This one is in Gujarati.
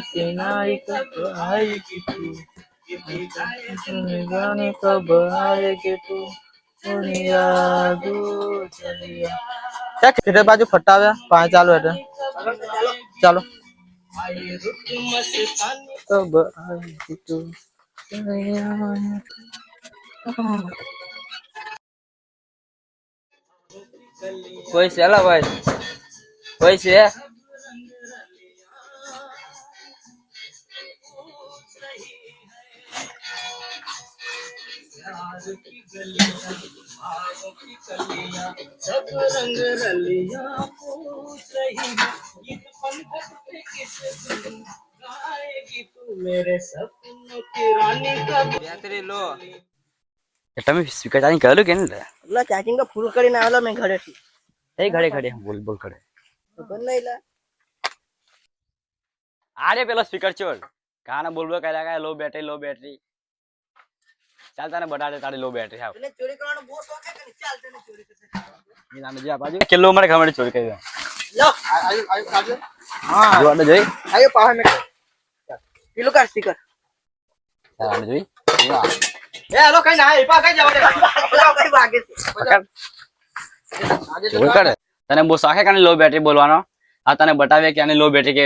किनारे कब आएगी तू जाने कब आएगी तू चलिया क्या किधर बाजू फट्टा हुआ पाए चालू है चलो कब आएगी तू कोई से अला भाई कोई से सब रंग रलिया पूछ रही गीत पंखत पे किस दिन गाएगी तू मेरे सपनों की रानी कब बेहतरी लो તમે સ્પીકર ચાર્જિંગ કરેલું કે નહીં એટલે ચાર્જિંગ તો ફૂલ કરીને આવેલો મેં ઘરેથી એ ઘરે ઘરે બોલ બોલ કરે ખબર નહીં લા આરે પેલો સ્પીકર ચોર કાના બોલબો કર્યા કાય લો બેટરી ચાલ તને બતાડે તારી લો બેટરી આવ એટલે ચોરી કરવાનો બહુ શોખ છે કે ચાલ તને ચોરી કરશે ઈ નામે જે બાજુ કિલો મારે ખમડે ચોરી કરી લો આયુ કાજો હા જોડે જોઈ આયુ પાહે મે કિલો કા સ્પીકર ચાલ જોઈ વાહ એ હાલો કઈ ના પા કઈ જવા દે કઈ ભાગે છે આજે તો કરે તને બહુ શોખ છે કે લો બેટરી બોલવાનો આ તને બતાવે કે આને લો બેટરી કે